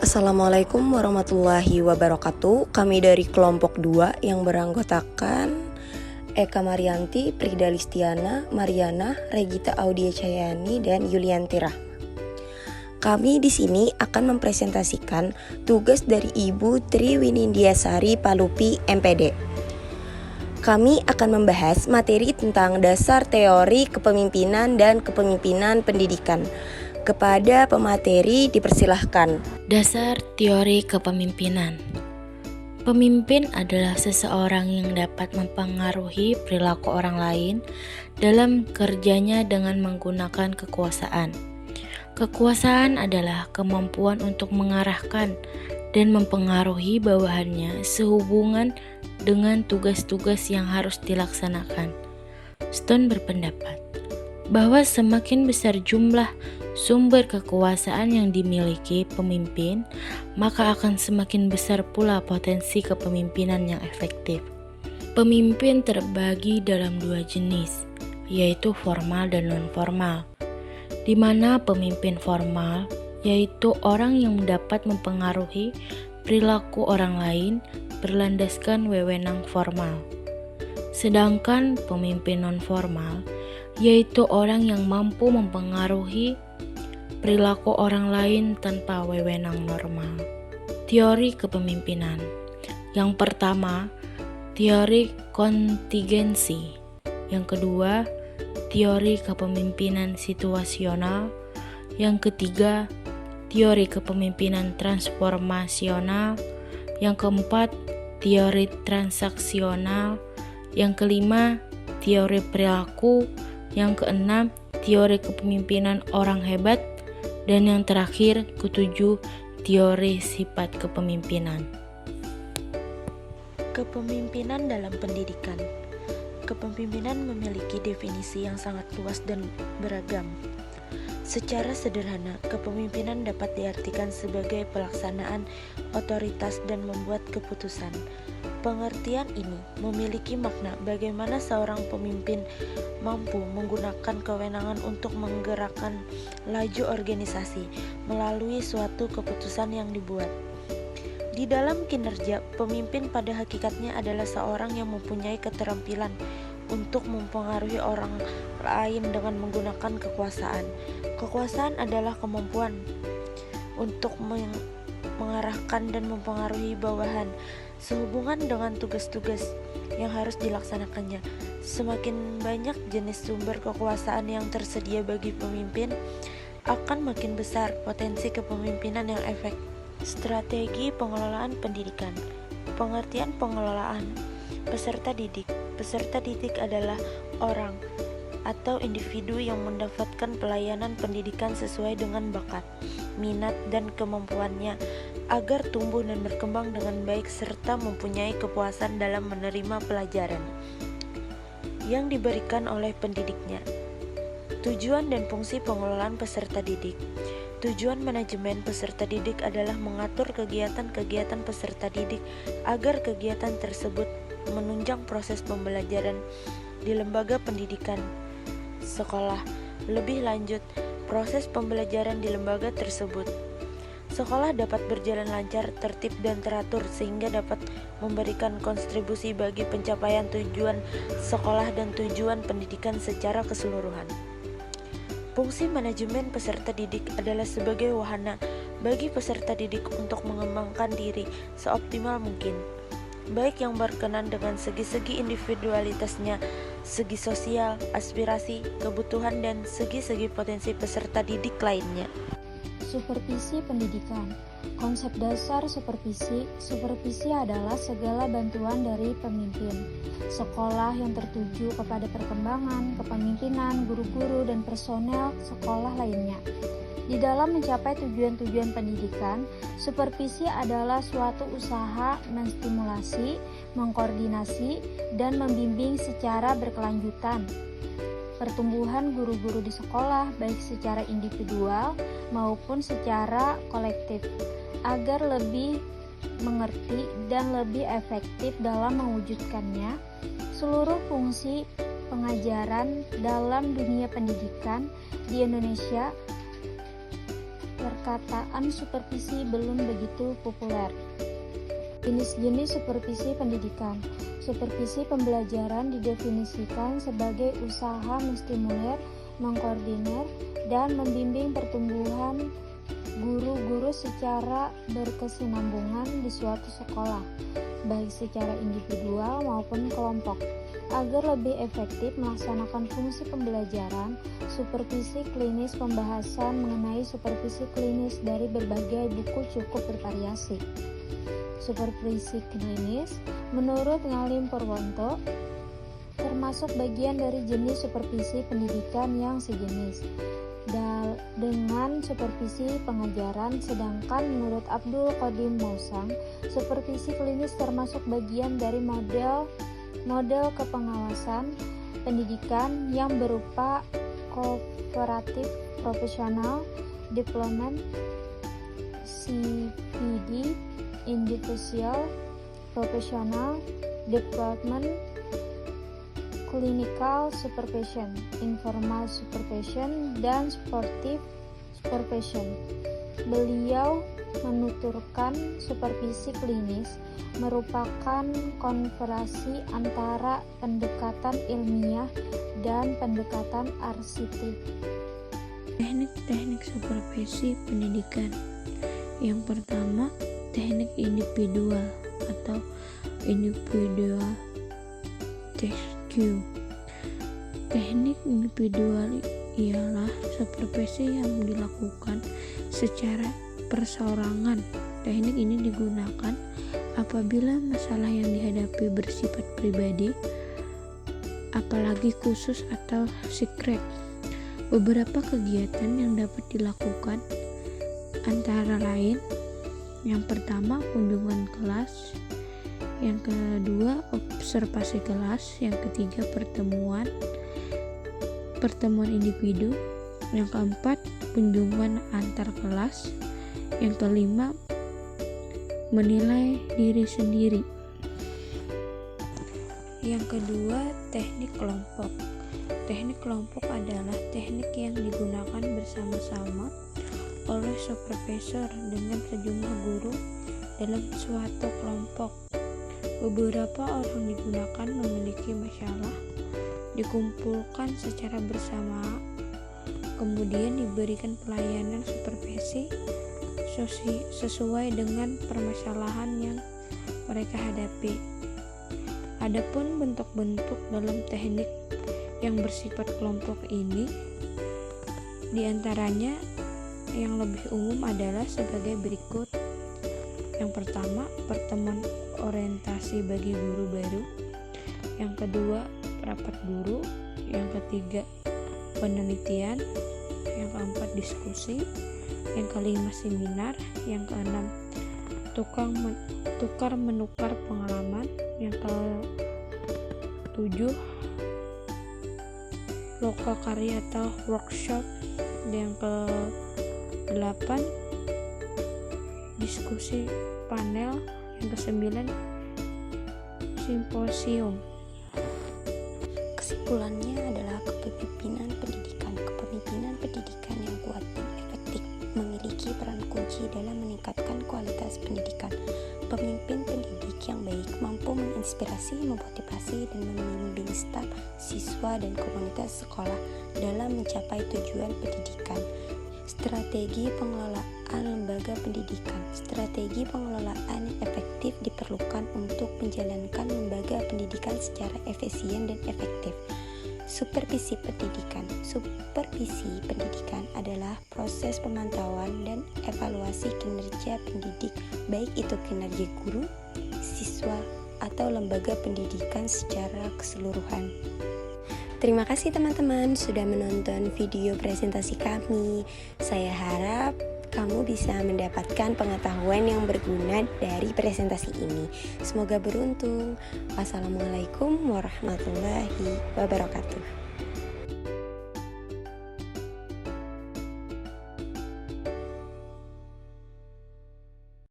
Assalamualaikum warahmatullahi wabarakatuh. Kami dari kelompok 2 yang beranggotakan Eka Marianti, Prida Listiana, Mariana, Regita Audia Cayani, dan Yulianti Rahma. Kami di sini akan mempresentasikan tugas dari Ibu Tri Winindiasari Palupi, MPD. Kami akan membahas materi tentang dasar teori kepemimpinan dan kepemimpinan pendidikan. Kepada pemateri dipersilahkan. Dasar teori kepemimpinan. Pemimpin adalah seseorang yang dapat mempengaruhi perilaku orang lain dalam kerjanya dengan menggunakan kekuasaan. Kekuasaan adalah kemampuan untuk mengarahkan dan mempengaruhi bawahannya sehubungan dengan tugas-tugas yang harus dilaksanakan. Stone berpendapat bahwa semakin besar jumlah sumber kekuasaan yang dimiliki pemimpin, maka akan semakin besar pula potensi kepemimpinan yang efektif. Pemimpin terbagi dalam 2 jenis, yaitu formal dan non-formal. Di mana pemimpin formal yaitu orang yang dapat mempengaruhi perilaku orang lain berlandaskan wewenang formal. Sedangkan pemimpin non-formal yaitu orang yang mampu mempengaruhi perilaku orang lain tanpa wewenang normal. Teori kepemimpinan. Yang pertama, teori kontingensi. Yang kedua, teori kepemimpinan situasional. Yang ketiga, teori kepemimpinan transformasional. Yang keempat, teori transaksional. Yang kelima, teori perilaku. Yang keenam, teori kepemimpinan orang hebat. Dan yang terakhir, ketujuh, teori sifat kepemimpinan. Kepemimpinan dalam pendidikan. Kepemimpinan memiliki definisi yang sangat luas dan beragam. Secara sederhana, kepemimpinan dapat diartikan sebagai pelaksanaan otoritas dan membuat keputusan. Pengertian ini memiliki makna bagaimana seorang pemimpin mampu menggunakan kewenangan untuk menggerakkan laju organisasi melalui suatu keputusan yang dibuat. Di dalam kinerja, pemimpin pada hakikatnya adalah seorang yang mempunyai keterampilan untuk mempengaruhi orang lain dengan menggunakan kekuasaan. Kekuasaan adalah kemampuan untuk mengarahkan dan mempengaruhi bawahan sehubungan dengan tugas-tugas yang harus dilaksanakannya. Semakin banyak jenis sumber kekuasaan yang tersedia bagi pemimpin, akan makin besar potensi kepemimpinan yang efektif. Strategi pengelolaan pendidikan. Pengertian pengelolaan peserta didik. Peserta didik adalah orang atau individu yang mendapatkan pelayanan pendidikan sesuai dengan bakat, minat, dan kemampuannya agar tumbuh dan berkembang dengan baik serta mempunyai kepuasan dalam menerima pelajaran yang diberikan oleh pendidiknya. Tujuan dan fungsi pengelolaan peserta didik. Tujuan manajemen peserta didik adalah mengatur kegiatan-kegiatan peserta didik agar kegiatan tersebut menunjang proses pembelajaran di lembaga pendidikan sekolah. Lebih lanjut, proses pembelajaran di lembaga tersebut. Sekolah dapat berjalan lancar, tertib, dan teratur sehingga dapat memberikan kontribusi bagi pencapaian tujuan sekolah dan tujuan pendidikan secara keseluruhan. Fungsi manajemen peserta didik adalah sebagai wahana bagi peserta didik untuk mengembangkan diri seoptimal mungkin, baik yang berkenan dengan segi-segi individualitasnya, segi sosial, aspirasi, kebutuhan, dan segi-segi potensi peserta didik lainnya. Supervisi pendidikan. Konsep dasar supervisi adalah segala bantuan dari pemimpin sekolah yang tertuju kepada perkembangan, kepemimpinan, guru-guru, dan personel sekolah lainnya. Di dalam mencapai tujuan-tujuan pendidikan, supervisi adalah suatu usaha menstimulasi, mengkoordinasi, dan membimbing secara berkelanjutan pertumbuhan guru-guru di sekolah, baik secara individual maupun secara kolektif, agar lebih mengerti dan lebih efektif dalam mewujudkannya. Seluruh fungsi pengajaran dalam dunia pendidikan di Indonesia perkataan supervisi belum begitu populer. Jenis-jenis supervisi pendidikan. Supervisi pembelajaran didefinisikan sebagai usaha menstimulir, mengkoordinir, dan membimbing pertumbuhan guru-guru secara berkesinambungan di suatu sekolah, baik secara individual maupun kelompok. Agar lebih efektif melaksanakan fungsi pembelajaran, supervisi klinis pembahasan mengenai supervisi klinis dari berbagai buku cukup bervariasi. Supervisi klinis, menurut Ngalim Purwanto, termasuk bagian dari jenis supervisi pendidikan yang sejenis dengan supervisi pengajaran, sedangkan menurut Abdul Qadim Mausang, supervisi klinis termasuk bagian dari model kepengawasan pendidikan yang berupa kooperatif profesional, development, CPD, individual, professional, development, clinical supervision, informal supervision, dan sportive supervision. Beliau menuturkan supervisi klinis merupakan konversi antara pendekatan ilmiah dan pendekatan arsitek. Teknik-teknik supervisi pendidikan. Yang pertama, teknik individual atau individual rescue. Teknik individual ialah supervisi yang dilakukan secara perseorangan. Teknik ini digunakan apabila masalah yang dihadapi bersifat pribadi, apalagi khusus atau secret. Beberapa kegiatan yang dapat dilakukan antara lain: yang pertama, kunjungan kelas; yang kedua, observasi kelas; yang ketiga, pertemuan individu; yang keempat, kunjungan antar kelas; yang kelima, menilai diri sendiri. Yang kedua, teknik kelompok. Teknik kelompok adalah teknik yang digunakan bersama-sama oleh supervisor dengan sejumlah guru dalam suatu kelompok. Beberapa orang digunakan memiliki masalah, dikumpulkan secara bersama, kemudian diberikan pelayanan supervisi sesuai dengan permasalahan yang mereka hadapi. Adapun bentuk-bentuk dalam teknik yang bersifat kelompok ini, diantaranya yang lebih umum adalah sebagai berikut. Yang pertama, pertemuan orientasi bagi guru baru; yang kedua, rapat guru; yang ketiga, penelitian; yang keempat, diskusi; yang kelima, seminar; yang keenam, tukar menukar pengalaman; yang ketujuh, lokal karya atau workshop; yang ke-8, diskusi panel; yang ke-9, simposium. Kesimpulannya adalah kepemimpinan pendidikan. Kepemimpinan pendidikan yang kuat dan efektif memiliki peran kunci dalam meningkatkan kualitas pendidikan. Pemimpin pendidik yang baik mampu menginspirasi, memotivasi, dan membimbing staf, siswa, dan komunitas sekolah dalam mencapai tujuan pendidikan. Strategi pengelolaan lembaga pendidikan. Strategi pengelolaan yang efektif diperlukan untuk menjalankan lembaga pendidikan secara efisien dan efektif. Supervisi pendidikan. Supervisi pendidikan adalah proses pemantauan dan evaluasi kinerja pendidik, baik itu kinerja guru, siswa, atau lembaga pendidikan secara keseluruhan. Terima kasih teman-teman sudah menonton video presentasi kami. Saya harap kamu bisa mendapatkan pengetahuan yang berguna dari presentasi ini. Semoga beruntung. Wassalamualaikum warahmatullahi wabarakatuh.